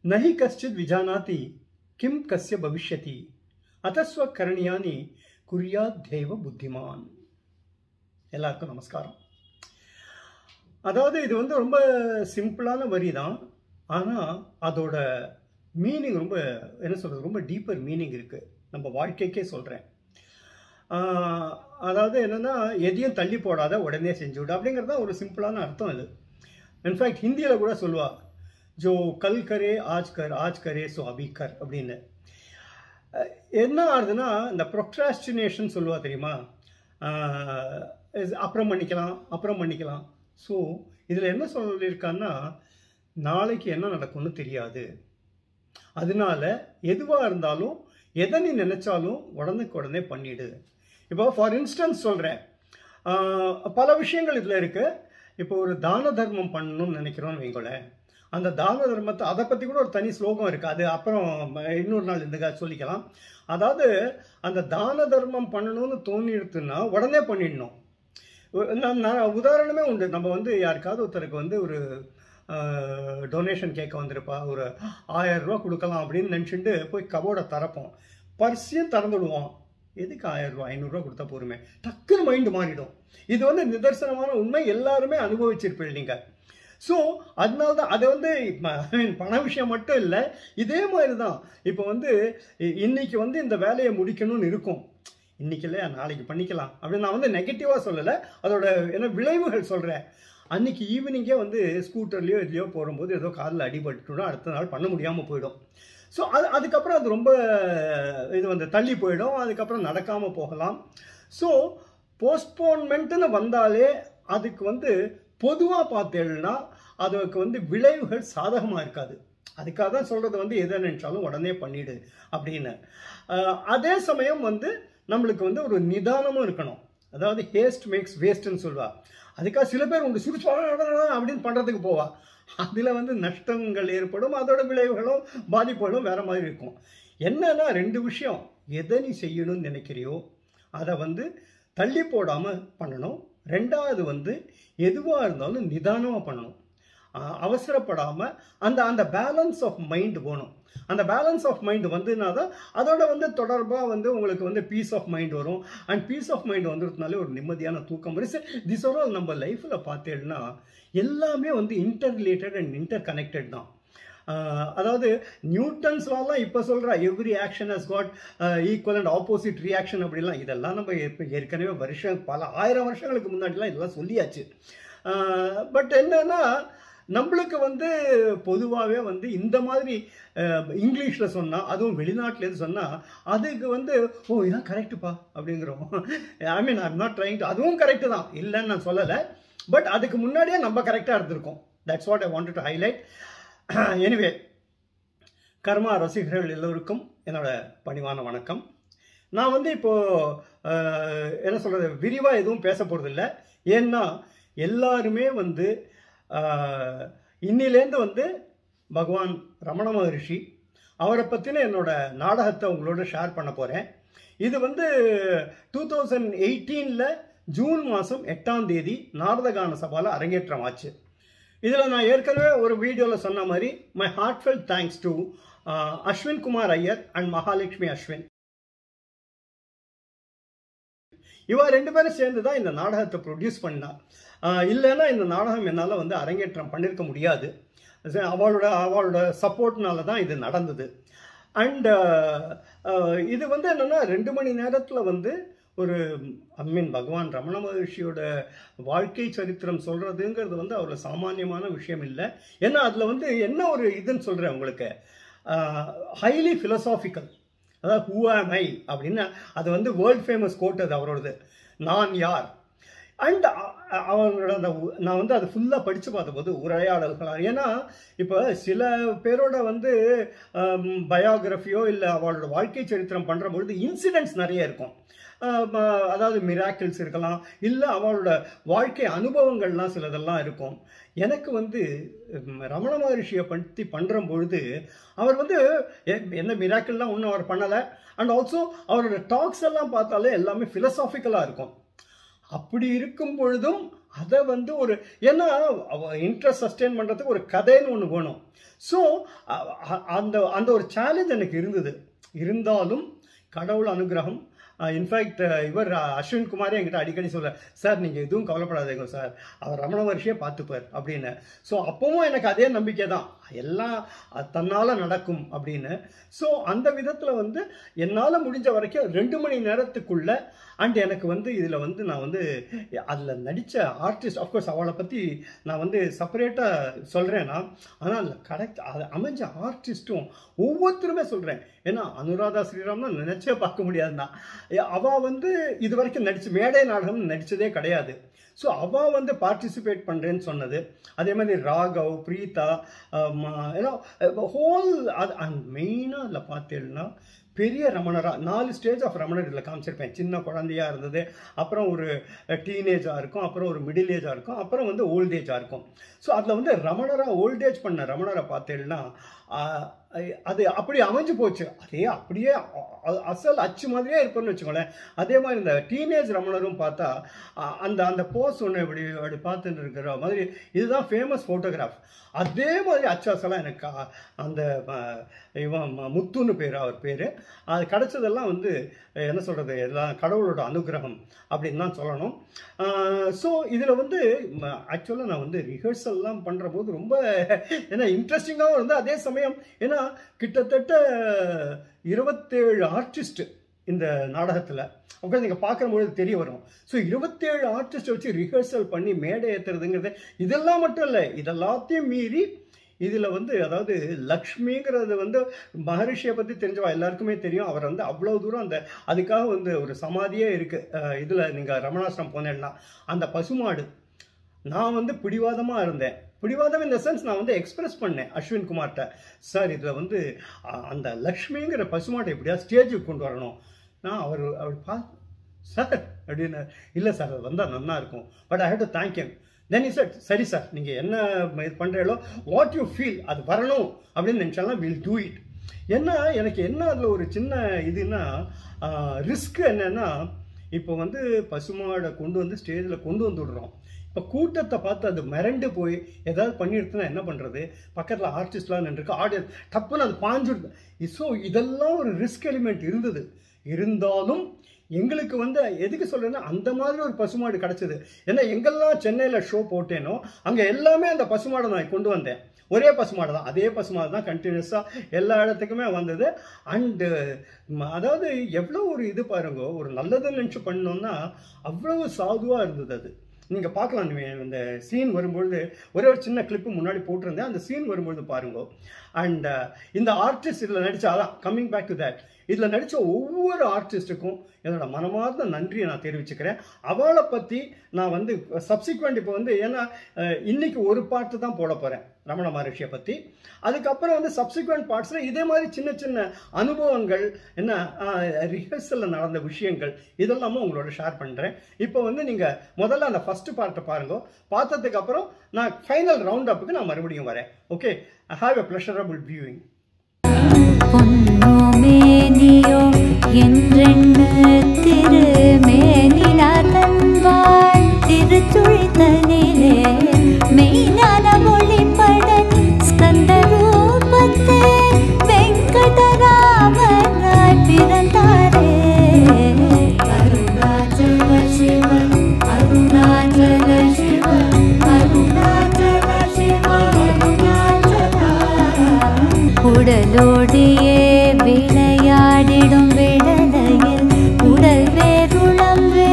நஹி கஷ்டித் விஜானாதி கிம் கஸ்ய பவிஷ்யதி அதஸ்வ கரணியானி குறியாத் தேவ புத்திமான். எல்லாருக்கும் நமஸ்காரம். அதாவது இது வந்து ரொம்ப சிம்பிளான வரி தான். ஆனால் அதோட மீனிங் ரொம்ப என்ன சொல்கிறது, ரொம்ப டீப்பர் மீனிங் இருக்குது. நம்ம வாழ்க்கைக்கே சொல்கிறேன். அதாவது என்னென்னா, எதையும் தள்ளி போடாத, உடனே செஞ்சு விடு அப்படிங்கிறது தான் ஒரு சிம்பிளான அர்த்தம் இது. இன்ஃபேக்ட் ஹிந்தியில் கூட சொல்லுவா, ஜோ கல் கரே ஆஜ் கரே சோ அபி கர் அப்படின்னு. என்ன ஆகுதுன்னா, இந்த ப்ரொக்ராஸ்டினேஷன் சொல்லுவா தெரியுமா, அப்புறம் பண்ணிக்கலாம். ஸோ இதில் என்ன சொல்லியிருக்கான்னா, நாளைக்கு என்ன நடக்கும்னு தெரியாது, அதனால எதுவாக இருந்தாலும் எதை நீ நினைச்சாலும் உடனே பண்ணிடு. இப்போ ஃபார் இன்ஸ்டன்ஸ் சொல்கிறேன், பல விஷயங்கள் இதில் இருக்கு. இப்போ ஒரு தான தர்மம் பண்ணணும்னு நினைக்கிறோன்னு வைங்களேன், அந்த தான தர்மத்தை அதை பற்றி கூட ஒரு தனி ஸ்லோகம் இருக்குது. அது அப்புறம் இன்னொரு நாள் இந்த சொல்லிக்கலாம். அதாவது அந்த தான தர்மம் பண்ணணும்னு தோணிடுத்துன்னா உடனே பண்ணிடணும். நான் உதாரணமே உண்டு. நம்ம வந்து யாருக்காவது ஒருத்தருக்கு வந்து ஒரு டொனேஷன் கேட்க வந்திருப்பா, ஒரு 1000 ரூபா கொடுக்கலாம் அப்படின்னு நினச்சிட்டு போய் கபோர்டை திறப்போம், பர்ஸையும் திறந்துடுவோம். எதுக்கு 1000 ரூபா, 500 ரூபா கொடுத்தா போருமே, டக்குன்னு மைண்டு மாறிடும். இது வந்து நிதர்சனமான உண்மை, எல்லாருமே அனுபவிச்சிருப்பீங்க நீங்கள். ஸோ அதனால தான் அது வந்து பண விஷயம் மட்டும் இல்லை, இதே மாதிரி தான். இப்போ வந்து இன்னைக்கு வந்து இந்த வேலையை முடிக்கணும்னு இருக்கும், இன்னைக்கு இல்லையா நாளைக்கு பண்ணிக்கலாம் அப்படின்னு நான் வந்து நெகட்டிவாக சொல்லலை, அதோட என்ன விளைவுகள் சொல்கிறேன். அன்றைக்கி ஈவினிங்கே வந்து ஸ்கூட்டர்லேயோ இதுலையோ போகும்போது ஏதோ காலில் அடிபட்டுடும், அடுத்த நாள் பண்ண முடியாமல் போயிடும். ஸோ அதுக்கப்புறம் அது ரொம்ப இது வந்து தள்ளி போயிடும், அதுக்கப்புறம் நடக்காமல் போகலாம். ஸோ போஸ்ட்போன்மெண்ட்டுன்னு வந்தாலே அதுக்கு வந்து பொதுவாக பார்த்தேன்னா அதுக்கு வந்து விளைவுகள் சாதகமாக இருக்காது. அதுக்காக தான் சொல்கிறது வந்து எதை நினைச்சாலும் உடனே பண்ணிடு அப்படின்னு. அதே சமயம் வந்து நம்மளுக்கு வந்து ஒரு நிதானமும் இருக்கணும். அதாவது ஹேஸ்ட் மேக்ஸ் வேஸ்ட்ன்னு சொல்லுவா. அதுக்காக சில பேர் உண்டு சுருச்சு அப்படின்னு பண்ணுறதுக்கு போவா, அதில் வந்து நஷ்டங்கள் ஏற்படும், அதோட விளைவுகளும் பாதிப்புகளும் வேற மாதிரி இருக்கும். என்னன்னா 2 விஷயம், எதை நீ செய்யணும்னு நினைக்கிறியோ அதை வந்து தள்ளி போடாமல் பண்ணணும். 2வது வந்து எதுவாக இருந்தாலும் நிதானமாக பண்ணணும், அவசரப்படாமல். அந்த பேலன்ஸ் ஆஃப் மைண்ட் போகணும். அந்த பேலன்ஸ் ஆஃப் மைண்ட் வந்துனா தான் அதோட வந்து தொடர்பாக வந்து உங்களுக்கு வந்து பீஸ் ஆஃப் மைண்ட் வரும். அண்ட் பீஸ் ஆஃப் மைண்ட் வந்துருதுனாலே ஒரு நிம்மதியான தூக்கம் வரும். திஸ் ஆல் நம்ம லைஃப்பில் பார்த்தேன்னா எல்லாமே வந்து inter related and inter connected தான். அதாவது நியூட்டன்ஸ்லாம் இப்போ சொல்கிற every action has got equal and opposite reaction அப்படிலாம், இதெல்லாம் நம்ம ஏற்கனவே பல 1000 வருஷங்களுக்கு முன்னாடிலாம் இதெல்லாம் சொல்லியாச்சு. பட் என்னன்னா நம்மளுக்கு வந்து பொதுவாகவே வந்து இந்த மாதிரி இங்கிலீஷில் சொன்னால், அதுவும் வெளிநாட்டிலேருந்து சொன்னால் அதுக்கு வந்து ஓ இதான் கரெக்டுப்பா அப்படிங்கிறோம். I mean I'm not trying to, அதுவும் கரெக்டு தான், இல்லைன்னு நான் சொல்லலை. பட் அதுக்கு முன்னாடியே நம்ம கரெக்டாக இருந்திருக்கோம். That's what I wanted to highlight. Anyway, கர்மா ரசிகர்கள் எல்லோருக்கும் என்னோட பணிவான வணக்கம். நான் வந்து இப்போது என்ன சொல்கிறது, விரிவாக எதுவும் பேச போகிறதில்ல. ஏன்னா எல்லாருமே வந்து இன்னிலேருந்து வந்து பகவான் ரமண மகரிஷி அவரை பற்றின என்னோட நாடகத்தை உங்களோட ஷேர் பண்ண போகிறேன். இது வந்து 2018 ஜூன் மாதம் 8ஆம் தேதி நாரதகான சபாவில் அரங்கேற்றம் ஆச்சு. இதில் நான் ஏற்கனவே ஒரு வீடியோவில் சொன்ன மாதிரி my heartfelt thanks to Ashwin Kumar Iyer and Mahalakshmi Ashwin. இவா 2 பேரும் சேர்ந்து தான் இந்த நாடகத்தை ப்ரொடியூஸ் பண்ணா. இல்லைன்னா இந்த நாடகம் என்னால் வந்து அரங்கேற்றம் பண்ணியிருக்க முடியாது. அவளோட சப்போர்ட்னால தான் இது நடந்தது. அண்ட் இது வந்து என்னென்னா 2 மணி நேரத்தில் வந்து ஒரு பகவான் ரமண மகர்ஷியோட வாழ்க்கை சரித்திரம் சொல்கிறதுங்கிறது வந்து அவ்வளோ சாமானியமான விஷயம் இல்லை. ஏன்னா அதில் வந்து என்ன ஒரு இதுன்னு சொல்கிறேன் உங்களுக்கு, ஹைலி ஃபிலசாபிக்கல். அதாவது ஹூ ஆம் ஐ அப்படின்னு, அது வந்து வேர்ல்ட் ஃபேமஸ் கோட் அது அவரோடது, நான் யார். அண்ட் அவங்களோட அந்த நான் வந்து அதை ஃபுல்லாக படித்து பார்த்தபோது உரையாடல்களாக, ஏன்னா இப்போ சில பேரோட வந்து பயோகிராஃபியோ இல்லை அவளோட வாழ்க்கை சரித்திரம் பண்ணுற பொழுது இன்சிடென்ட்ஸ் நிறைய இருக்கும். அதாவது மிராக்கிள்ஸ் இருக்கலாம், இல்லை அவளோட வாழ்க்கை அனுபவங்கள்லாம் சிலதெல்லாம் இருக்கும். எனக்கு வந்து ரமண மகரிஷியை பற்றி பண்ணுற பொழுது அவர் வந்து என்ன மிராக்கிள்லாம் ஒன்றும் அவர் பண்ணலை. அண்ட் ஆல்சோ அவரோட டாக்ஸ் எல்லாம் பார்த்தாலே எல்லாமே ஃபிலசாபிக்கலாக இருக்கும். அப்படி இருக்கும் பொழுதும் அதை வந்து ஒரு ஏன்னா இன்ட்ரெஸ்ட் சஸ்டெயின் பண்ணுறதுக்கு ஒரு கதைன்னு ஒன்று வேணும். ஸோ அந்த அந்த ஒரு சேலஞ்ச் எனக்கு இருந்தது. இருந்தாலும் கடவுள் அனுகிரகம். இன்ஃபேக்ட் இவர் அஸ்வின் குமாரே என்கிட்ட அடிக்கடி சொல்ல, சார் நீங்கள் எதுவும் கவலைப்படாதீங்க சார், அவர் ரமண மகர்ஷியே பார்த்துப்பார் அப்படின்னு. ஸோ அப்பவும் எனக்கு அதே நம்பிக்கை தான், எல்லாம் தன்னால் நடக்கும் அப்படின்னு. ஸோ அந்த விதத்தில் வந்து என்னால் முடிஞ்ச வரைக்கும் 2 மணி நேரத்துக்குள்ள அண்ட் எனக்கு வந்து இதில் வந்து நான் வந்து அதில் நடித்த ஆர்டிஸ்ட், அஃப்கோர்ஸ் அவளை பற்றி நான் வந்து செப்பரேட்டாக சொல்கிறேன்னா, ஆனால் கரெக்ட் அது அமைஞ்ச ஆர்டிஸ்ட்டும் ஒவ்வொருத்தருமே சொல்கிறேன். ஏன்னா அனுராதா ஸ்ரீராம்னா நினச்சே பார்க்க முடியாதுன்னா, அவள் வந்து இது வரைக்கும் மேடை நாடகம் நடித்ததே கிடையாது. ஸோ அவள் வந்து பார்ட்டிசிபேட் பண்ணுறேன்னு சொன்னது. அதே மாதிரி ராகவ், பிரீதா, ஏன்னா ஹோல் அது அண்ட் மெயினாக அதில் பார்த்தேன்னா பெரிய ரமணராக 4 ஸ்டேஜ் ஆஃப் ரமணர் இதில் காமிச்சிருப்பேன். சின்ன குழந்தையாக இருந்தது, அப்புறம் ஒரு டீனேஜாக இருக்கும், அப்புறம் ஒரு மிடில் ஏஜாக இருக்கும், அப்புறம் வந்து ஓல்டேஜாக இருக்கும். ஸோ அதில் வந்து ரமணராக ஓல்டேஜ் பண்ண ரமணரை பார்த்தேன்னா அது அப்படி அமைஞ்சு போச்சு. அதே அப்படியே அசல் அச்சு மாதிரியே இருப்பேன்னு வச்சுக்கோங்களேன். அதே மாதிரி இந்த டீனேஜ் ரமணரும் பார்த்தா அந்த அந்த போஸ் ஒன்று இப்படி அப்படி பார்த்துட்டு இருக்கிற மாதிரி, இதுதான் ஃபேமஸ் ஃபோட்டோகிராஃப். அதே மாதிரி அச்சாசெல்லாம் எனக்கு அந்த இவன் முத்துன்னு பேர், அவர் பேர், அது கிடச்சதெல்லாம் வந்து என்ன சொல்கிறது, எல்லாம் கடவுளோட அனுகிரகம் அப்படின்னு தான் சொல்லணும். ஸோ இதில் வந்து ஆக்சுவலாக நான் வந்து ரிஹர்சல்லாம் பண்ணுற போது ரொம்ப ஏன்னா இன்ட்ரெஸ்டிங்காகவும் இருந்து, அதே சமயம் ஏன்னா கிட்டத்தட்ட 27 ஆர்டிஸ்ட் இந்த நாடகத்தில் உட்காந்து நீங்கள் பார்க்கும்பொழுது தெரிய வரும். ஸோ 27 ஆர்டிஸ்ட்டை வச்சு ரிஹர்சல் பண்ணி மேடை ஏற்றுறதுங்கிறது இதெல்லாம் மட்டும் இல்லை, இதெல்லாத்தையும் மீறி இதில் வந்து அதாவது லக்ஷ்மிங்கிறது வந்து மகரிஷியை பற்றி தெரிஞ்சவா எல்லாருக்குமே தெரியும். அவர் வந்து அவ்வளோ தூரம் அந்த அதுக்காக வந்து ஒரு சமாதியே இருக்குது. இதில் நீங்கள் ரமணாசிரம் போனேன்னா அந்த பசுமாடு, நான் வந்து பிடிவாதமாக இருந்தேன். பிடிவாதம் இந்த சென்ஸ் நான் வந்து எக்ஸ்பிரஸ் பண்ணேன் அஸ்வின் குமார்கிட்ட, சார் இதில் வந்து அந்த லக்ஷ்மிங்கிற பசுமாட்டை எப்படியா ஸ்டேஜுக்கு கொண்டு வரணும். நான் அவர் சார் அப்படின்னு, இல்லை சார் அது வந்தால் நல்லா இருக்கும், but I have to thank him. Then is it, சரி சார் நீங்கள் என்ன இது பண்ணுறீங்களோ, வாட் யூ ஃபீல் அது வரணும் அப்படின்னு நினச்சாலும் வில் டூ இட். ஏன்னா எனக்கு என்ன அதில் ஒரு சின்ன இதுன்னா ரிஸ்க் என்னன்னா, இப்போ வந்து பசுமாடை கொண்டு வந்து ஸ்டேஜில் கொண்டு வந்து விடுறோம். இப்போ கூட்டத்தை பார்த்து அது மிரண்டு போய் ஏதாவது பண்ணிடுதுன்னா என்ன பண்ணுறது, பக்கத்தில் ஆர்டிஸ்ட்லாம் நின்றுருக்கு, ஆடியன்ஸ் டப்புன்னு அது பாஞ்சுடுது. ஸோ இதெல்லாம் ஒரு ரிஸ்க் எலிமெண்ட் இருந்தது. இருந்தாலும் எங்களுக்கு வந்து எதுக்கு சொல்கிறேன்னா, அந்த மாதிரி ஒரு பசுமாடு கிடச்சிது. ஏன்னா எங்கெல்லாம் சென்னையில் ஷோ போட்டேனோ அங்கே எல்லாமே அந்த பசுமாடை நான் கொண்டு வந்தேன். ஒரே பசுமாடு தான், அதே பசுமாடு தான் கண்டினியூஸாக எல்லா இடத்துக்குமே வந்தது. அண்டு அதாவது எவ்வளோ ஒரு இது பாருங்க, ஒரு நல்லதுன்னு நினச்சி பண்ணோன்னா அவ்வளவு சாதுவாக இருந்தது. அது நீங்கள் பார்க்கலாம், இந்த சீன் வரும்பொழுது ஒரே ஒரு சின்ன கிளிப்பு முன்னாடி போட்டிருந்தேன், அந்த சீன் வரும்பொழுது பாருங்க. அண்ட் இந்த ஆர்டிஸ்ட் இதில் நடித்தா, அதான் கம்மிங் பேக் டு தேட், இதில் நடித்த ஒவ்வொரு ஆர்டிஸ்ட்டுக்கும் என்னோட மனமார்ந்த நன்றியை நான் தெரிவிச்சுக்கிறேன். அவளை பற்றி நான் வந்து சப்சிக்வெண்ட் இப்போ வந்து ஏன்னா இன்னைக்கு ஒரு பாட்டு தான் போட போகிறேன் ரமண மகர்ஷியை பற்றி. அதுக்கப்புறம் வந்து சப்சிக்வெண்ட் பார்ட்ஸில் இதே மாதிரி சின்ன சின்ன அனுபவங்கள், என்ன ரிஹர்சலில் நடந்த விஷயங்கள் இதெல்லாமும் உங்களோட ஷேர் பண்ணுறேன். இப்போ வந்து நீங்கள் முதல்ல அந்த ஃபஸ்ட்டு பார்ட்டை பாருங்க, பார்த்ததுக்கப்புறம் நான் ஃபைனல் ரவுண்ட் அப்புக்கு நான் மறுபடியும் வரேன். Okay, have a pleasurable viewing. பொன்னோமேனியோ என்றெண்ணு திருமேனினார் தன்வாள் திருச்சுழித்தனிலே மெய்ஞான ஒளிப்படன் ஸ்கந்த ரூபத்தே வெங்கடராமனாய் பிறந்தாரே. அருணாச்சல சிவ அருணாச்சல சிவ அருணாச்சல சிவ அருணாச்சலா. உடலோடியே விளையாடிடும் விடலையில் உடல் வேறுளம் வே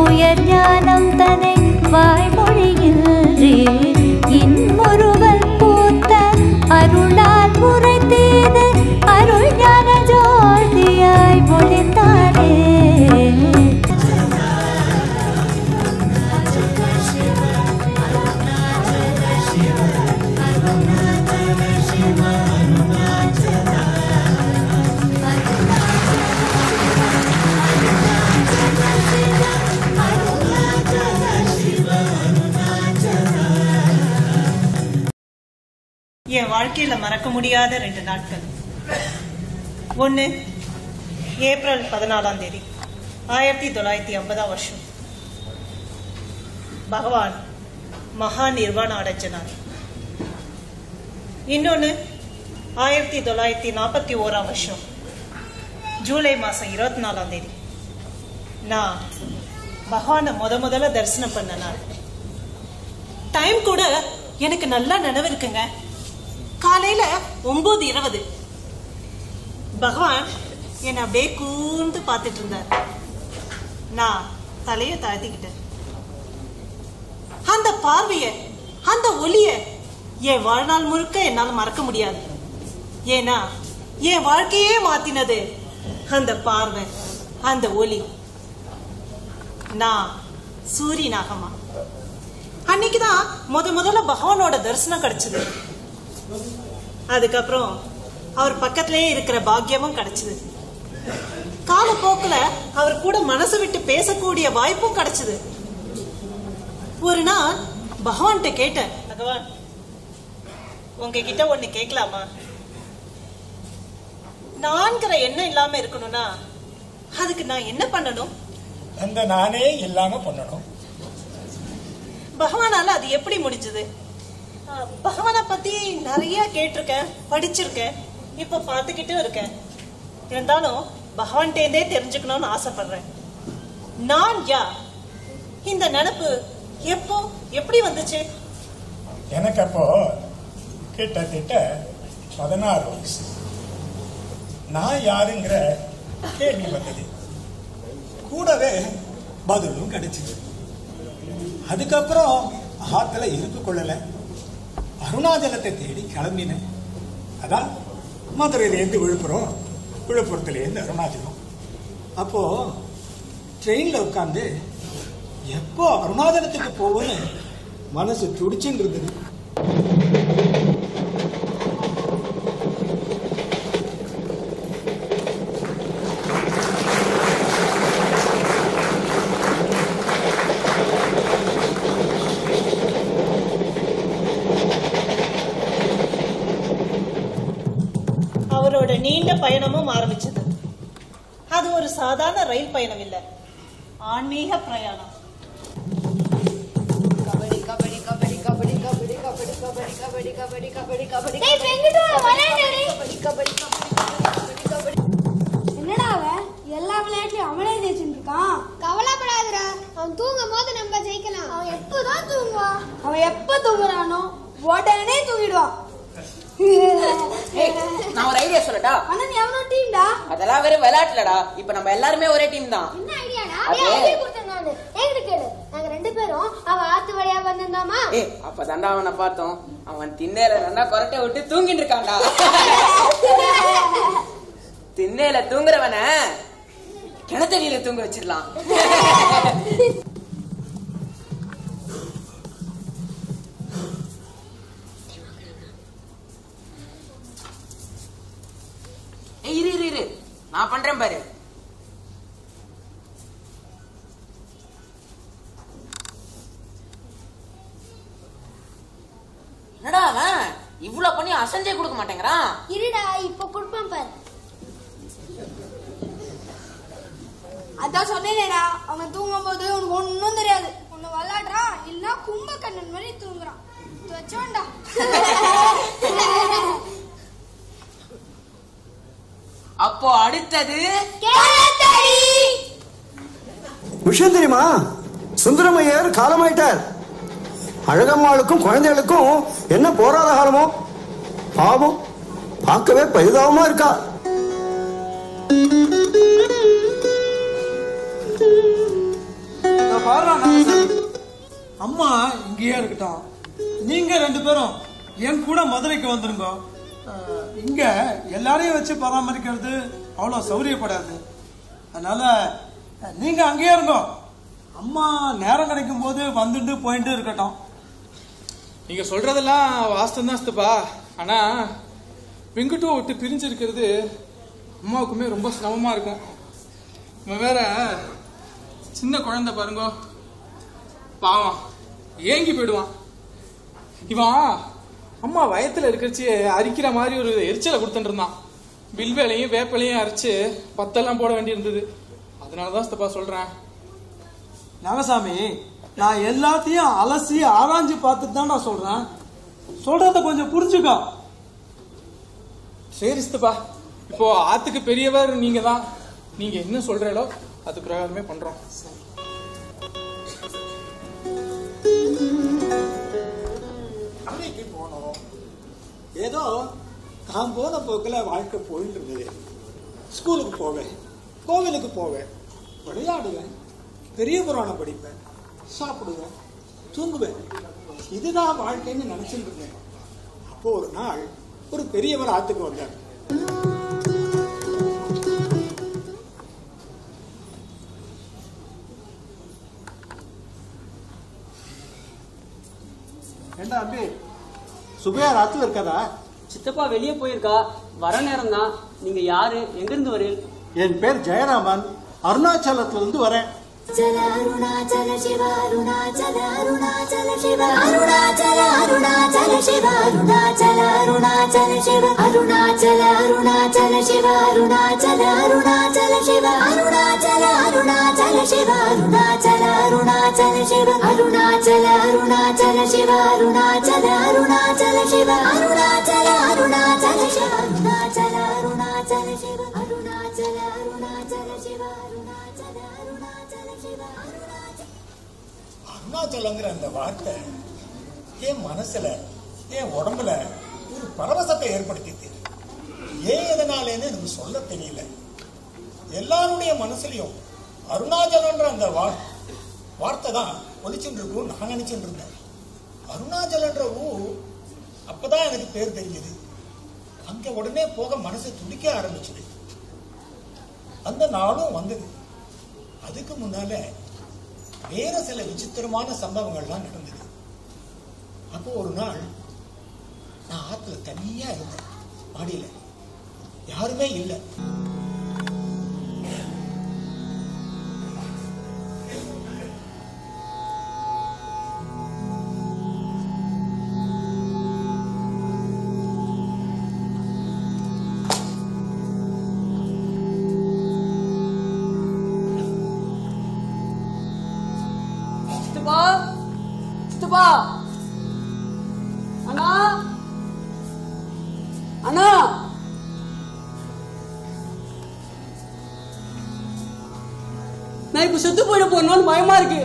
உயர் ஞானம் தனை வாய்மொழியின்றி இன்முறுவல் பூத்த அருளால் உரைத்தீது அருள் ஞான ஜோதியாய் ஒளிர்ந்தாரே. என் வாழ்க்கையில மறக்க முடியாத 2 நாட்கள். ஒன்று, ஏப்ரல் 14ஆம் தேதி 1950 வருஷம் பகவான் மகா நிர்வாணம் அடைஞ்சினார். இன்னொன்று 1941 வருஷம் ஜூலை மாதம் 24ஆம் தேதி நான் பகவானை முதல்ல தரிசனம் பண்ண நாள். டைம் கூட எனக்கு நல்லா நினைவு இருக்குங்க. காலையில 9:20 பகவான் என்னை அப்படியே கூர்ந்து பார்த்துட்டு இருந்தார். நான் தலையை தாழ்த்திக்கிட்டேன். அந்த பார்வைய, அந்த ஒளிய என் வாழ்நாள் முழுக்க என்னால் மறக்க முடியாது. ஏன்னா என் வாழ்க்கையே மாத்தினது அந்த பார்வை, அந்த ஒளி. நான் சூரியனாகமா அன்னைக்குதான் முதல்ல பகவானோட தரிசனம் கிடைச்சது. அதுக்கப்புறம் அவர் பக்கத்திலேயே இருக்கிற பாக்கியமும் கிடைச்சது. காலப்போக்கில் அவர் கூட மனசு விட்டு பேசக்கூடிய வாய்ப்பும் கிடைச்சது. ஒரு நாள் பகவான்கிட்ட கேட்டேன், பகவான் உங்ககிட்ட ஒண்ணு கேட்கலாமா? நான்கிற எண்ணம் இல்லாம இருக்கணும்னா அதுக்கு நான் என்ன பண்ணணும்? அந்த நானே இல்லாம பண்ணணும். பகவானால அது எப்படி முடிஞ்சது? பகவானை பத்தி நிறைய கேட்டிருக்கேன், படிச்சிருக்கேன், இப்ப பார்த்துக்கிட்டும் இருக்கேன். இருந்தாலும் பகவான்கிட்டே தெரிஞ்சுக்கணும்னு ஆசைப்படுறேன். நான் யார்? இந்த நினைப்பு எப்போ எப்படி வந்துச்சு? எனக்கு அப்போ கிட்டத்தட்ட 16 வயசு. நான் யாருங்கிற கேள்வி வந்தது. கூடவே பதிலும் கிடைச்சது. அதுக்கப்புறம் ஆத்துல இருக்கு கொள்ளல, அருணாச்சலத்தை தேடி கிளம்பினேன். அதான் மதுரையிலேருந்து விழுப்புரம், விழுப்புரத்துலேருந்து அருணாச்சலம். அப்போ ட்ரெயின்ல உட்காந்து எப்போ அருணாச்சலத்துக்கு போவோன்னு மனசு துடிச்சுட்டு இருந்தது. அவரோட நீண்ட பயணமும் ஆரம்பிச்சது. அது ஒரு சாதாரண ரயில் பயணம் இல்ல, ஆன்மீக பிரயாணம். கபடி கபடி கபடி கபடி கபடி கபடி கபடி கபடி கபடி கபடி கபடி கபடி. என்னடா அவன் எல்லா விளையாட்டுலயும் அவனே ஜெயிச்சுட்டு இருக்கான். கவலைப்படாதடா, அவன் தூங்கும் போது நம்ம ஜெயிக்கலாம். அவன் எப்பதான் தூங்குவான்? அவன் எப்ப தூங்குறானோ உடனே தூங்கிடுவான். நான் ஒரு ஐடியா சொல்லட்டா? ஆனா நீ அவனோட டீம்டா. அதெல்லாம் வெறும் விளையாட்டுலடா, இப்ப நம்ம எல்லாருமே ஒரே டீம் தான். என்ன ஐடியாடா? ஐடியா கொடுத்தேன் நானு. என்கிட்ட கேளு. நாங்க 2 பேரும் அவ ஆத்து வழியா வந்திருந்தோமா? அப்பதான்டா அவனை பார்த்தோம். அவன் திண்ணையில நல்லா கொரட்டை விட்டு தூங்கிட்டு இருக்கான்டா. திண்ணையில தூங்குறவன கிணத்தடியில தூங்க வச்சிடலாம். இரு நான் பண்றேன் பாரு. என்னடா அவன் இவ்வளவு பண்ணி அசஞ்சே கொடுக்க மாட்டேங்கிறான்? இருடா, இப்ப குடுப்பேன் பாரு. அதான் சொன்னேனேடா, அவன் தூங்கும் போது உனக்கு ஒன்னும் தெரியாது. ஒன்னு விளையாடுறான், இல்ல கும்பகண்ணன் மாதிரி தூங்குறான். வச்சோண்டா. அப்போ அடுத்தது விஷயம் தெரியுமா? சுந்தரமையர் காலமாயிட்டார். அழகம்மாளுக்கும் குழந்தைகளுக்கும் என்ன போராத காலமோ. பாவம், பார்க்கவே பரிதாபமா இருக்கா. பாரு அம்மா இங்கேயே இருக்கட்டும், நீங்க 2 பேரும் என் கூட மதுரைக்கு வந்துருங்க. இங்க எல்லாரையும் வச்சு பராமரிக்கிறது அவ்வளோ சௌரியப்படாது. அதனால நீங்க அங்கேயே இருங்க. அம்மா நேரம் கிடைக்கும் போது வந்துட்டு போயிட்டு இருக்கட்டும். நீங்க சொல்றதெல்லாம் வாஸ்தவம் தான் சித்தப்பா. ஆனா வெங்கட்டுவை விட்டு பிரிஞ்சு இருக்கிறது அம்மாவுக்குமே ரொம்ப சிரமமா இருக்கும். இவன் வேற சின்ன குழந்தை பாருங்க, பாவம் ஏங்கி போயிடுவான். இவன் அம்மா வயத்துல இருக்கிறச்சு அரிக்கிற மாதிரி ஒரு எரிச்சலை கொடுத்துட்டு இருந்தான். வில்வேலையும் வேப்பலையும் அரைச்சு பத்தெல்லாம் போட வேண்டி இருந்தது. அதனாலதான் சித்தப்பா சொல்றேன். நாகசாமி, நான் எல்லாத்தையும் அலசி ஆராய்ஞ்சு பார்த்துட்டு தான் நான் சொல்றேன். சொல்றத கொஞ்சம் புரிஞ்சுக்கோ. சரி சித்தப்பா, இப்போ ஆத்துக்கு பெரியவர் நீங்க தான். நீங்க என்ன சொல்றீங்களோ அது பிரகாரமே பண்றோம். அன்னைக்கு போனோம். ஏதோ நான் போன போக்கில் வாழ்க்கை போயிட்டு இருந்தது. ஸ்கூலுக்கு போவேன், கோவிலுக்கு போவேன், விளையாடுவேன், பெரிய புராணம் படிப்பேன், சாப்பிடுவேன், தூங்குவேன். இதுதான் வாழ்க்கைன்னு நினைச்சிட்டு இருந்தேன். அப்போ ஒரு நாள் ஒரு பெரியவர் ஆத்துக்கு வந்தார். ஏண்டா அம்பி, சுபையார் ஆத்துல இருக்காதா? சித்தப்பா வெளியே போயிருக்கா, வர நேரம் தான். நீங்க யாரு, எங்க இருந்து வரீங்க? என் பேர் ஜெயராமன், அருணாச்சலத்துல இருந்து வரேன். अरुणाचल शिव अरुणाचल अरुणाचल शिव अरुणाचल अरुणाचल शिव अरुणाचल अरुणाचल शिव अरुणाचल अरुणाचल शिव अरुणाचल अरुणाचल शिव अरुणाचल अरुणाचल शिव अरुणाचल अरुणाचल शिव अरुणाचल अरुणाचल शिव अरुणाचल अरुणाचल शिव अरुणाचल अरुणाचल शिव अरुणाचल अरुणाचल शिव अरुणाचल अरुणाचल शिव அருணாச்சலங்கிற அந்த வார்த்தை என் மனசுல, என் உடம்புல ஒரு பரவசத்தை ஏற்படுத்திட்டு, ஏன் எதனாலேன்னு எனக்கு சொல்ல தெரியல. எல்லாருடைய மனசுலயும் அருணாச்சலன்ற அந்த வார்த்தை தான் ஒலிச்சுட்டு இருக்கும் நான் நினைச்சுட்டு இருந்தேன். அருணாச்சலன்ற ஊர் அப்பதான் எனக்கு பேர் தெரிஞ்சது. அங்க உடனே போக மனசு துடிக்க ஆரம்பிச்சது. அந்த நாளும் வந்தது. அதுக்கு முன்னால வேற சில விசித்திரமான சம்பவங்கள்லாம் நடந்தது. அப்போ ஒரு நாள் நான் ஆத்துல தனியா இருந்தேன். மாடியில யாருமே இல்லை. அண்ணா அண்ணா, நான் இப்ப செத்து போயிட போறேன்னு பயமா இருக்கு.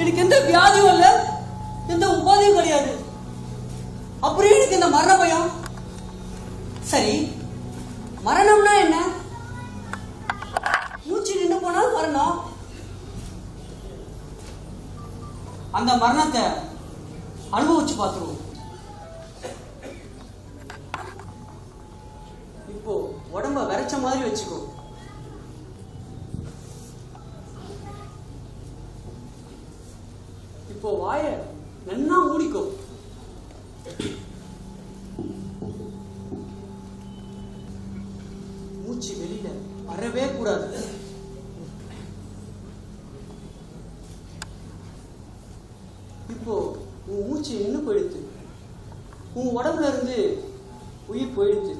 எனக்கு எந்த வியாதியும் இல்ல, எந்த உபாதையும் கிடையாது. அப்புறம் எனக்கு இந்த மரண பயம். சரி, மரணம்னா என்ன? மூச்சு நின்று போனால் மரணம். அந்த மரணத்தை அனுபவிச்சு பார்த்துருவோம். இப்போ உடம்ப விரைச்ச மாதிரி வச்சுக்கோ. இப்போ வாய நன்னா மூடிக்கோ. மூச்சு வெளியில வரவே கூடாது. இப்போ உன் மூச்சு நின்று போயிடுச்சு. உன் உடம்புல இருந்து உயிர் போயிடுச்சு.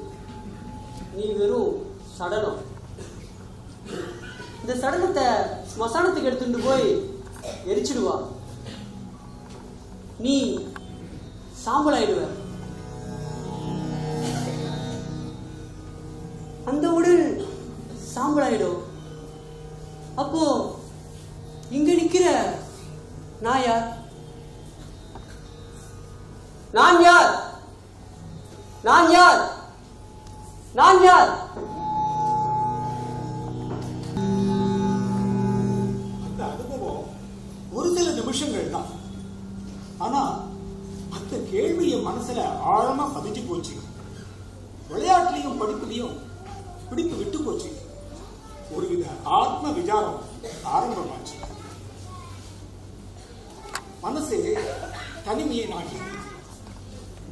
நீ வெறும் சடலம். இந்த சடலத்தை ஸ்மசானத்துக்கு எடுத்துட்டு போய் எரிச்சிடுவா. நீ சாம்பல் ஆயிடுவ. அந்த உடல் சாம்பல் ஆயிடும். அப்போ இங்க நிக்கிற நான் யார்? நான் யார்? நான் யார்? நான் யார்? அந்த அனுபவம் என் மனசுல ஆழமா பதிஞ்சு போச்சு. விளையாட்டுலையும் படிப்புலையும் பிடிப்பு விட்டு போச்சு. ஒருவித ஆத்ம விசாரம் ஆரம்பமாச்சு. மனசு தனிமையை நாடி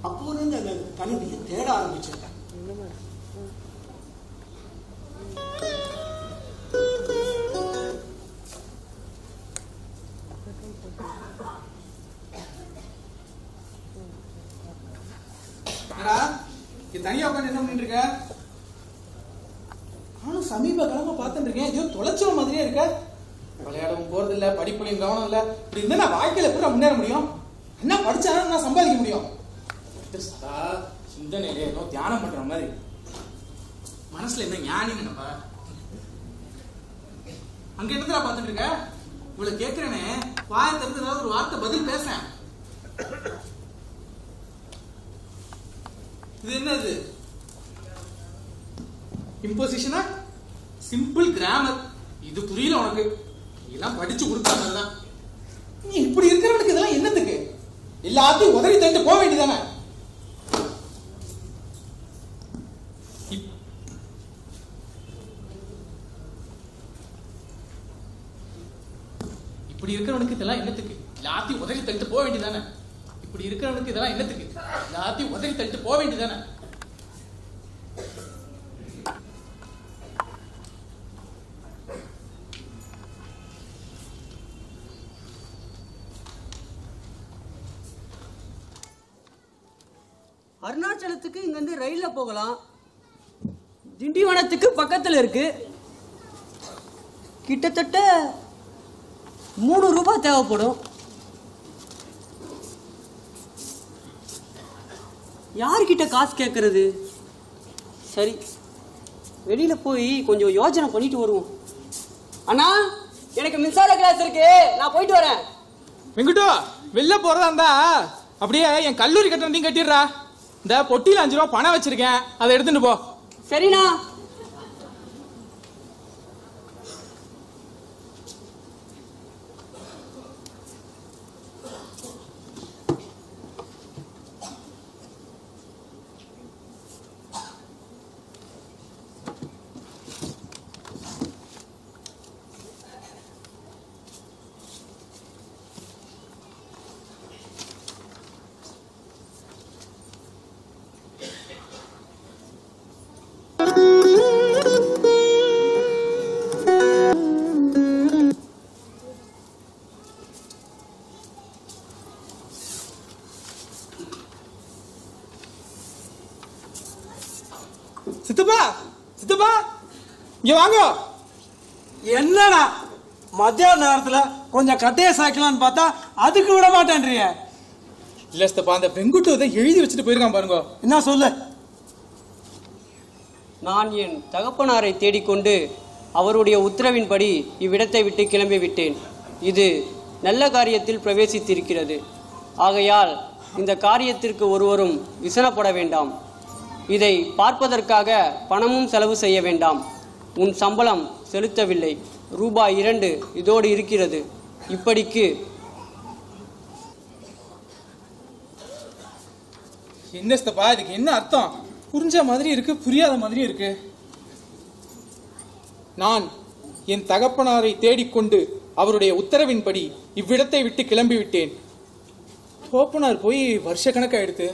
அப்போது அந்த தனிமையை தேட ஆரம்பிச்சேன். தனியா உட்காந்து என்ன பண்ணிட்டு இருக்க? நானும் சமீப காலமா பார்த்துட்டு இருக்கேன். எதையோ தொலைச்ச மாதிரியே இருக்க. விளையாடவும் போறது இல்ல, படிப்புலையும் கவனம் இல்ல. இப்படி இருந்தா நான் வாழ்க்கையில கூட முன்னேற முடியும்? என்ன படிச்சாலும் நான் சம்பாதிக்க முடியும்? சதா சிந்தனையில ஏதோ தியானம் பண்ற மாதிரி. மனசுல என்ன ஞானி நினைப்பா? அங்க என்னதான் பார்த்துட்டு இருக்க? உங்களை கேட்கிறேனே, வாயை திறந்து ஏதாவது ஒரு வார்த்தை பதில் பேசுறேன். இது என்னது? இம்போசிஷனா? Simple grammar. இது புரியல உனக்கு? இதெல்லாம் படிச்சு கொடுத்தாங்கதான். நீ இப்படி இருக்கிறவனுக்கு இதெல்லாம் என்னத்துக்கு? எல்லாத்தையும் உதறி தந்து போக வேண்டியதானே? இப்படி இருக்கிறவனுக்கு இதெல்லாம் என்னத்துக்கு? எல்லாத்தையும் உதறி தள்ளிட்டு போக வேண்டியதானே? இப்படி இருக்கிறவனுக்கு இதெல்லாம் என்னத்துக்கு? எல்லாத்தையும் உதறி தள்ளிட்டு போக வேண்டியதானே? அருணாச்சலத்துக்கு இங்க இருந்து ரயில்ல போகலாம். திண்டிவனத்துக்கு பக்கத்துல இருக்கு. கிட்டத்தட்ட 3 ரூபாய் தேவைப்படும். யார்கிட்ட காசு கேட்கறது? சரி, வெளியில போய் கொஞ்சம் யோசனை பண்ணிட்டு வருவோம். அண்ணா, எனக்கு மின்சார கிளாஸ் இருக்கு, நான் போயிட்டு வரேன். வெங்கடோ, வெளில போறதா இருந்தா அப்படியே என் கல்லூரி கட்டணத்தையும் கட்டிடுறா. இந்த பொட்டியில 5 ரூபா பணம் வச்சிருக்கேன், அதை எடுத்துட்டு போ. சரிண்ணா. சித்தப்பா, சித்தப்பா, இங்க வாங்க. என்னடா மத்தியான நேரத்துல கொஞ்சம் கட்டையை சாய்க்கலான்னு பார்த்தா அதுக்கு விட மாட்டேன்றிய. இல்ல சித்தப்பா, அந்த வெங்குட்டு இதை எழுதி வச்சுட்டு போயிருக்கான் பாருங்க. என்ன சொல்லு? நான் என் தகப்பனாரை தேடிக்கொண்டு அவருடைய உத்தரவின்படி இவ்விடத்தை விட்டு கிளம்பி விட்டேன். இது நல்ல காரியத்தில் பிரவேசித்திருக்கிறது. ஆகையால் இந்த காரியத்திற்கு ஒருவரும் விசனப்பட வேண்டாம். இதை பார்ப்பதற்காக பணமும் செலவு செய்ய வேண்டாம். உன் சம்பளம் செலுத்தவில்லை, ரூபாய் 2 இதோடு இருக்கிறது. இப்படிக்கு என்ன சித்தப்பா, இதுக்கு என்ன அர்த்தம்? புரிஞ்ச மாதிரி இருக்கு, புரியாத மாதிரி இருக்கு. நான் என் தகப்பனாரை தேடிக்கொண்டு அவருடைய உத்தரவின்படி இவ்விடத்தை விட்டு கிளம்பி விட்டேன். தோப்பனார் போய் வருஷ கணக்காயிடுத்து.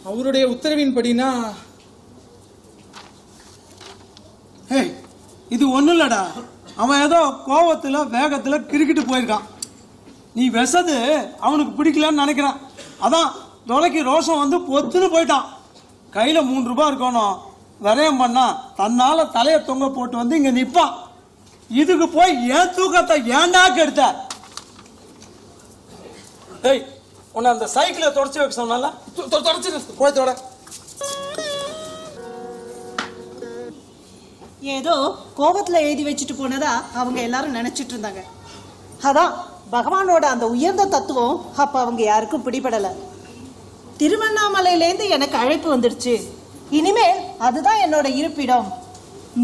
அவருடைய உத்தரவின்படினா இது ஒண்ணும் இல்லடா, அவன் ஏதோ கோவத்துல வேகத்துல கிரிக்கிட்டு போயிருக்கான். நீ வெசது அவனுக்கு பிடிக்கலன்னு நினைக்கிறான். அதான் தொலைக்கு ரோஷம் வந்து பொத்துன்னு போயிட்டான். கையில 3 ரூபாய் இருக்கணும், விரயம் பண்ணா தன்னால தலையை தொங்க போட்டு வந்து இங்க நிப்பான். இதுக்கு போய் ஏன் தூக்கத்தை ஏண்டா கெடுத்த? உன்னை அந்த சைக்கிளை தொடச்சி வைக்க சொன்னால போய் தொட. ஏதோ கோபத்துல எழுதி வச்சுட்டு போனதா அவங்க எல்லாரும் நினைச்சிட்டு இருந்தாங்க. அதான் பகவானோட அந்த உயர்ந்த தத்துவம் அப்ப அவங்க யாருக்கும் பிடிபடல. திருவண்ணாமலையிலேருந்து எனக்கு அழைப்பு வந்துடுச்சு. இனிமேல் அதுதான் என்னோட இருப்பிடம்.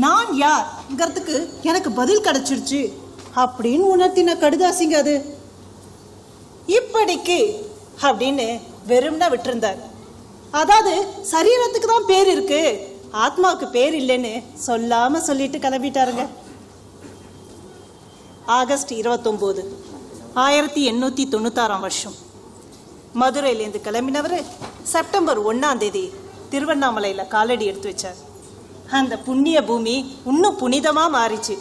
நான் யார்ங்கிறதுக்கு எனக்கு பதில் கிடைச்சிருச்சு அப்படின்னு உணர்த்தின கடுதாசிங்க அது. இப்படிக்கு அப்படின்னு வெறும்னா விட்டுருந்தார். அதாவது சரீரத்துக்கு தான் பேர் இருக்கு, ஆத்மாவுக்கு பேர் இல்லைன்னு சொல்லாம சொல்லிட்டு கிளம்பிட்டாருங்க. ஆகஸ்ட் 29, 1896 வருஷம் மதுரையிலேருந்து கிளம்பினவர் செப்டம்பர் 1 திருவண்ணாமலையில் காலடி எடுத்து வச்சார். அந்த புண்ணிய பூமி இன்னும் புனிதமாக மாறிச்சு.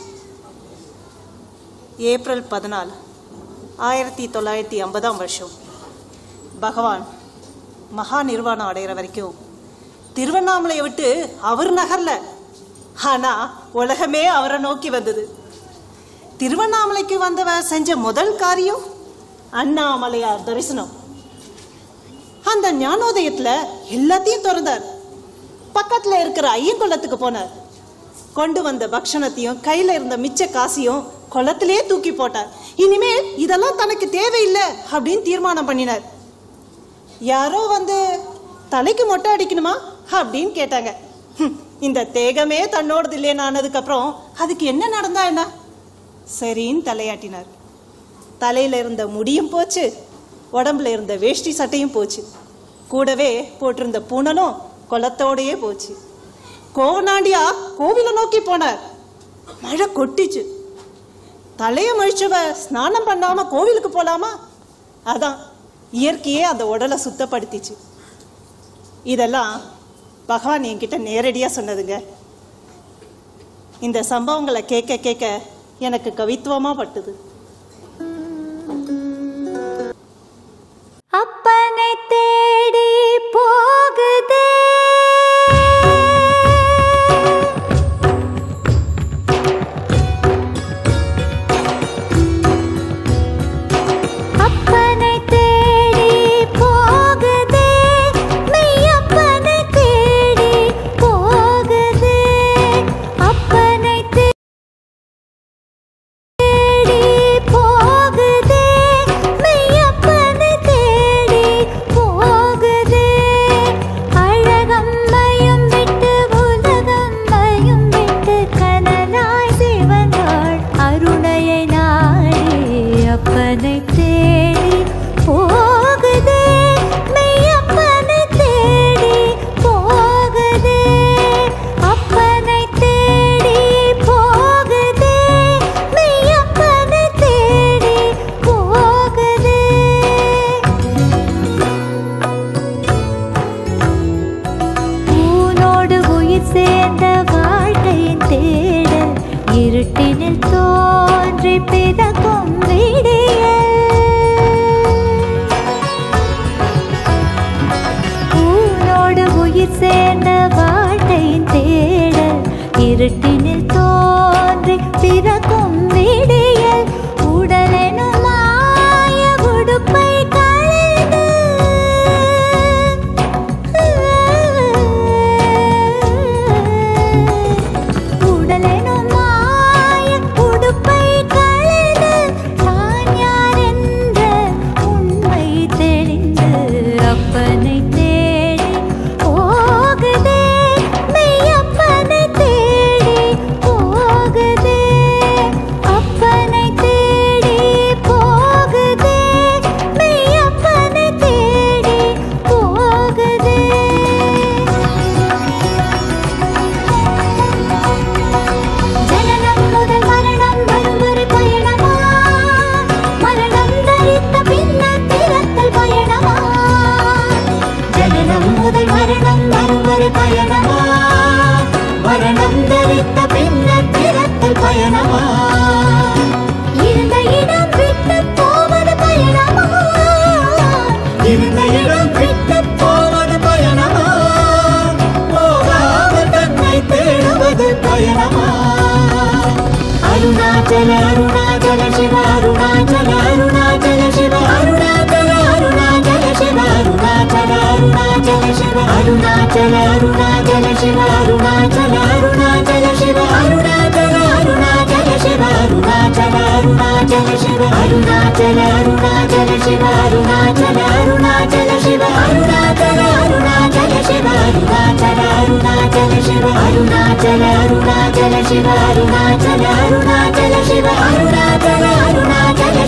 ஏப்ரல் 14, 1950 வருஷம் பகவான் மகா நிர்வாணம் அடைகிற வரைக்கும் திருவண்ணாமலையை விட்டு அவர் நகர்ல, ஆனா உலகமே அவரை நோக்கி வந்தது. திருவண்ணாமலைக்கு வந்தவர் செஞ்ச முதல் காரியம் அண்ணாமலையார் தரிசனம். அந்த ஞானோதயத்துல எல்லாத்தையும் திறந்தார். பக்கத்துல இருக்கிற ஐயங்குளத்துக்கு போனார். கொண்டு வந்த பக்ஷணத்தையும் கையில இருந்த மிச்ச காசையும் குளத்திலே தூக்கி போட்டார். இனிமேல் இதெல்லாம் தனக்கு தேவையில்லை அப்படின்னு தீர்மானம் பண்ணினார். யாரோ வந்து தலைக்கு மொட்டை அடிக்கணுமா அப்படின்னு கேட்டாங்க. இந்த தேகமே தன்னோடது இல்லைன்னு ஆனதுக்கு அப்புறம் அதுக்கு என்ன நடந்தா என்ன, சரின்னு தலையாட்டினார். தலையில இருந்த முடியும் போச்சு, உடம்புல இருந்த வேஷ்டி சட்டையும் போச்சு, கூடவே போட்டிருந்த பூனலும் குளத்தோடையே போச்சு. கோவனாண்டியா கோவிலை நோக்கி போனார். மழை கொட்டிச்சு. தலைய மழிச்சவ ஸ்நானம் பண்ணாம கோவிலுக்கு போலாமா? அதான் இயற்கையே அந்த உடலை சுத்தப்படுத்திச்சு. இதெல்லாம் பகவான் என்கிட்ட நேரடியா சொன்னதுங்க. இந்த சம்பவங்களை கேட்க கேட்க எனக்கு கவித்துவமா பட்டுது. அப்பனை தேடி போகுதே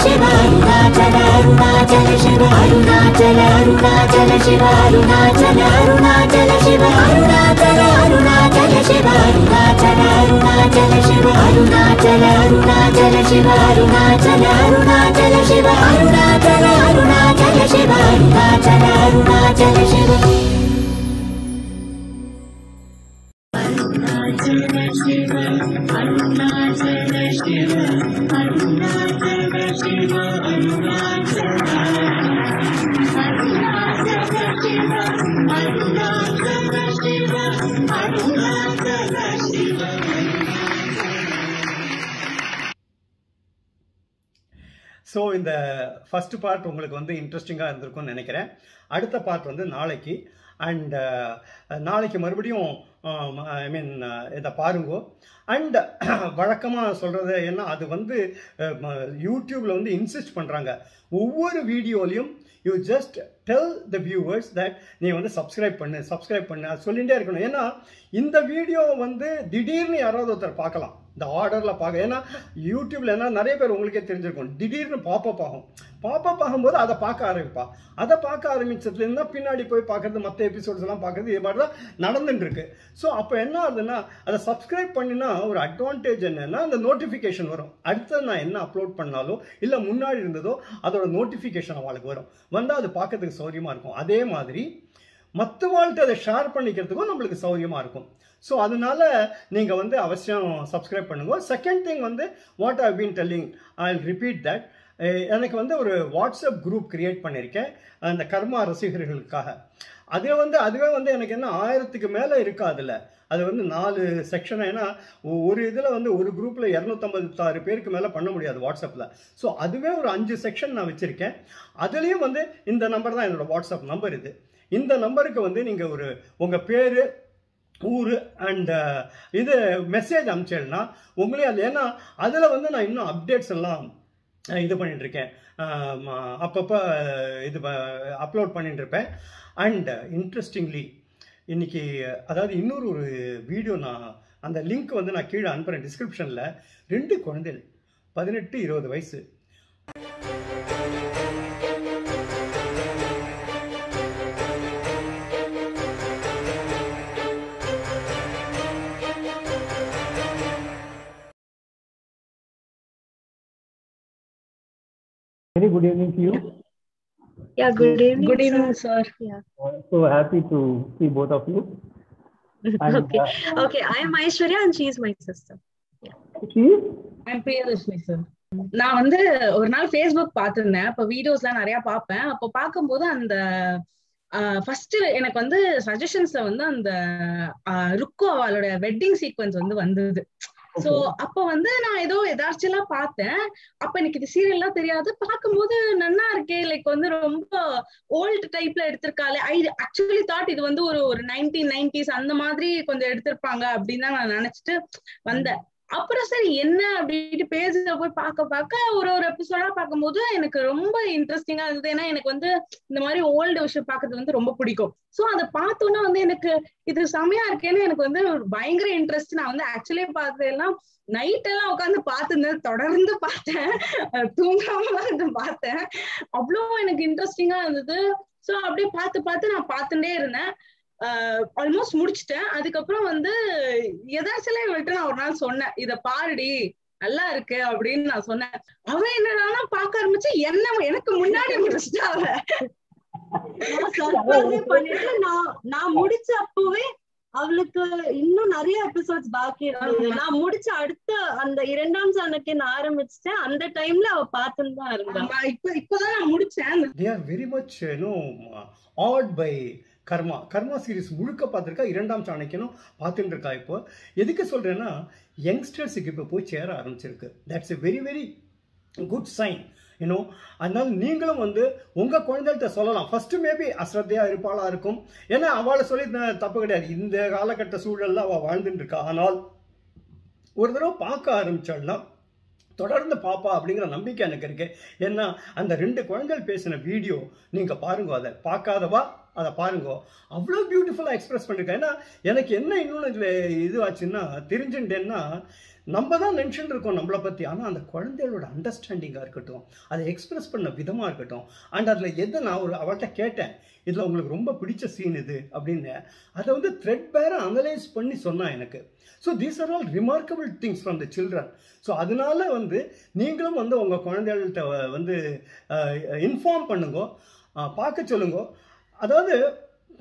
Shiva Arunachala Arunachala Shiva Arunachala Arunachala Shiva Arunachala Arunachala Shiva Arunachala Arunachala Shiva Arunachala Arunachala Shiva Arunachala Arunachala Shiva Arunachala Arunachala Shiva Arunachala Arunachala Shiva Arunachala Arunachala Shiva so இந்த ஃபர்ஸ்ட் பார்ட் உங்களுக்கு வந்து இன்ட்ரெஸ்டிங்காக இருந்திருக்கும்னு நினைக்கிறேன். அடுத்த part வந்து நாளைக்கு. And நாளைக்கு மறுபடியும் ஐ மீன் இதை பாருங்கோ. அண்ட் வழக்கமாக சொல்கிறது என்ன, அது வந்து யூடியூப்பில் வந்து இன்சிஸ்ட் பண்ணுறாங்க, ஒவ்வொரு வீடியோலையும் you just tell the viewers that நீ வந்து சப்ஸ்கிரைப் பண்ணு அது சொல்லிகிட்டே இருக்கணும். ஏன்னா இந்த வீடியோ வந்து திடீர்னு யாராவது ஒருத்தர் பார்க்கலாம், இந்த ஆர்டரில் பார்க்க. ஏன்னா யூடியூப்ல என்ன நிறைய பேர் உங்களுக்கே தெரிஞ்சிருக்கும், திடீர்னு பாப்பப் ஆகும்போது அதை பார்க்க ஆரம்பிப்பா. அதை பார்க்க ஆரம்பிச்சதுலேருந்து தான் பின்னாடி போய் பார்க்கறது, மற்ற எபிசோட்ஸ் எல்லாம் பார்க்கறது, இது மாதிரி தான் நடந்துட்டு இருக்கு. ஸோ அப்போ என்ன ஆகுதுன்னா, அதை சப்ஸ்கிரைப் பண்ணினா ஒரு அட்வான்டேஜ் என்னன்னா, அந்த நோட்டிஃபிகேஷன் வரும். அடுத்தது நான் என்ன அப்லோட் பண்ணாலோ இல்லை முன்னாடி இருந்ததோ அதோட நோட்டிஃபிகேஷன் அவளுக்கு வந்தால் அது பார்க்கறதுக்கு சௌரியமாக இருக்கும். அதே மாதிரி மற்றவாழ்கிட்ட அதை ஷேர் பண்ணிக்கிறதுக்கும் நம்மளுக்கு சௌரியமாக இருக்கும். ஸோ அதனால நீங்கள் வந்து அவசியம் சப்ஸ்கிரைப் பண்ணுங்க. செகண்ட் திங் வந்து what I been telling, I will repeat that. எனக்கு வந்து ஒரு வாட்ஸ்அப் குரூப் கிரியேட் பண்ணியிருக்கேன் அந்த கர்மா ரசிகர்களுக்காக. அதுவே வந்து எனக்கு என்ன 1000க்கு மேலே இருக்கா. அதில் அது வந்து 4 செக்ஷன். ஏன்னா ஒரு இதில் வந்து ஒரு குரூப்பில் 256 பேருக்கு மேலே பண்ண முடியாது வாட்ஸ்அப்பில். ஸோ அதுவே ஒரு 5 செக்ஷன் நான் வச்சுருக்கேன். அதுலேயும் வந்து இந்த நம்பர் தான் என்னோடய வாட்ஸ்அப் நம்பர். இந்த நம்பருக்கு வந்து நீங்கள் உங்கள் பேர், ஊர் அண்ட் இது மெசேஜ் அனுப்பிச்சேன்னா உங்களே அது. ஏன்னா அதில் வந்து நான் இன்னும் அப்டேட்ஸ் எல்லாம் இது பண்ணிட்டுருக்கேன், அப்பப்போ இது அப்லோட் பண்ணிட்டுருப்பேன். அண்ட் இன்ட்ரெஸ்டிங்லி இன்னைக்கு, அதாவது இன்னொரு வீடியோ நான் அந்த லிங்க் வந்து நான் கீழே அனுப்புகிறேன் டிஸ்கிரிப்ஷனில். 2 குழந்தைகள் 18-20 வயசு. Very good evening to you. Yeah, good evening. Good evening, sir. Yeah. So happy to see both of you. And, Okay, I am Aishwarya and she is my sister. She? I'm Priyadashni, sir. நான் வந்து ஒரு நாள் Facebook பார்த்திருந்தேன். அப்ப வீடியோஸ்லாம் நிறைய பார்ப்பேன். அப்போ பார்க்கும்போது அந்த ஃபர்ஸ்ட் எனக்கு வந்து சஜஷன்ஸ்ல வந்து அந்த ருக்கு அவளோட வெட்டிங் சீக்வன்ஸ் வந்து வந்தது. சோ அப்ப வந்து நான் ஏதோ எதாச்சும் பார்த்தேன். அப்ப எனக்கு இது சீரியல்லாம் தெரியாது. பார்க்கும்போது நல்லா இருக்கே, லைக் வந்து ரொம்ப ஓல்டு டைப்ல எடுத்திருக்காளே. ஐ ஆக்சுவலி தாட் இது வந்து ஒரு 1990s அந்த மாதிரி கொஞ்சம் எடுத்திருப்பாங்க அப்படின்னு தான் நான் நினைச்சிட்டு வந்தேன். அப்புறம் சரி என்ன அப்படின்ட்டு பேஜ்ல போய் பார்க்க ஒரு எபிசோடா பார்க்கும்போது எனக்கு ரொம்ப இன்ட்ரெஸ்டிங்கா இருந்தது. ஏன்னா எனக்கு வந்து இந்த மாதிரி ஓல்டு விஷயம் பார்க்கறது வந்து ரொம்ப பிடிக்கும். சோ அதை பார்த்தோன்னா வந்து எனக்கு இது செமையா இருக்கேன்னு எனக்கு வந்து ஒரு பயங்கர இன்ட்ரெஸ்ட். நான் வந்து ஆக்சுவலி பார்த்ததெல்லாம் நைட் எல்லாம் உட்காந்து பார்த்துருந்தேன், தொடர்ந்து பார்த்தேன், தூங்காம பார்த்தேன். அவ்வளோ எனக்கு இன்ட்ரெஸ்டிங்கா இருந்தது. சோ அப்படியே பார்த்து நான் பார்த்துட்டே இருந்தேன். ஆல்மோஸ்ட் முடிச்சுட்டேன். அதுக்கப்புறம் வந்து எதாச்சும் இவள்கிட்ட நான் ஒரு நாள் சொன்னேன், இத பாருடி நல்லா இருக்கு அப்படின்னு நான் சொன்னேன். அவன் என்னன்னா பார்க்க ஆரம்பிச்சு எனக்கு முன்னாடி முடிச்சுட்டா. பண்ணிட்டு நான் முடிச்ச அப்பவே அவளுக்கு இன்னும் நிறைய எபிசோட்ஸ் பாக்கி இருந்தது. நான் முடிச்ச அடுத்த அந்த 2ஆம் சாணக்கியன் ஆரம்பிச்சிட்டேன். அந்த டைம்ல அவ பார்த்துன்னு தான் இருந்தா. இப்பதான் நான் முடிச்சேன். They are very much awed by karma series முழுக்க பார்த்துருக்கா. 2ஆம் சாணக்கியனும் பார்த்துட்டு இருக்கா. இப்போ எதுக்கு சொல்றேன்னா, யங்ஸ்டர்ஸுக்கு இப்போ போய் சேர ஆரம்பிச்சிருக்கு. That's a very very good sign. You know, அதனால நீங்களும் வந்து உங்க குழந்தைகிட்ட சொல்லலாம். ஃபர்ஸ்ட் மேபி அஸ்ரத்தையா இருப்பாளா இருக்கும். ஏன்னா அவளை சொல்லி தப்பு கிடையாது, இந்த காலகட்ட சூழல்ல அவள் வாழ்ந்துட்டு இருக்கா. ஆனால் ஒரு தடவை பார்க்க ஆரம்பிச்சாள்னா தொடர்ந்து பாப்பா அப்படிங்கிற நம்பிக்கை எனக்கு இருக்கு. ஏன்னா அந்த 2 குழந்தைகள் பேசின வீடியோ நீங்க பாருங்க, அதை பார்க்காதவா அதை பாருங்க. அவ்வளோ பியூட்டிஃபுல்லாக எக்ஸ்பிரஸ் பண்ணிருக்கேன். ஏன்னா எனக்கு என்ன இன்னொன்று இதில் இது ஆச்சுன்னா தெரிஞ்சுட்டேன்னா, நம்ம தான் நினச்சிட்டு இருக்கோம் நம்மளை பற்றி, ஆனால் அந்த குழந்தைகளோட அண்டர்ஸ்டாண்டிங்காக இருக்கட்டும், அதை எக்ஸ்பிரஸ் பண்ண விதமாக இருக்கட்டும், அண்ட் அதில் எதை நான் அவள்கிட்ட கேட்டேன், இதில் உங்களுக்கு ரொம்ப பிடிச்ச சீன் இது அப்படின்னு, அதை வந்து த்ரெட் பேரை அனலைஸ் பண்ணி சொன்னான் எனக்கு. So these are all remarkable things from the children. So அதனால வந்து நீங்களும் வந்து உங்கள் குழந்தைகள்கிட்ட வந்து இன்ஃபார்ம் பண்ணுங்க, பார்க்க சொல்லுங்க. அதாவது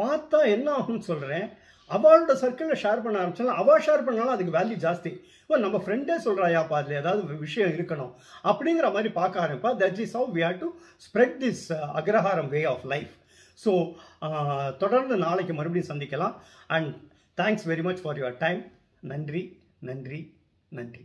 பார்த்தா என்ன ஆகும்னு சொல்கிறேன், அவளோட சர்க்கிளில் ஷேர் பண்ண ஆரம்பிச்சாலும் அவள் ஷேர் பண்ணாலும் அதுக்கு வேல்யூ ஜாஸ்தி. இப்போ நம்ம ஃப்ரெண்டே சொல்கிறாயாப்பா அதில் ஏதாவது விஷயம் இருக்கணும் அப்படிங்கிற மாதிரி பார்க்க ஆரம்பிப்பா. That is how we have to spread this agraharam way of life. So தொடர்ந்து நாளைக்கு மறுபடியும் சந்திக்கலாம். And thanks very much for your time. நன்றி நன்றி நன்றி.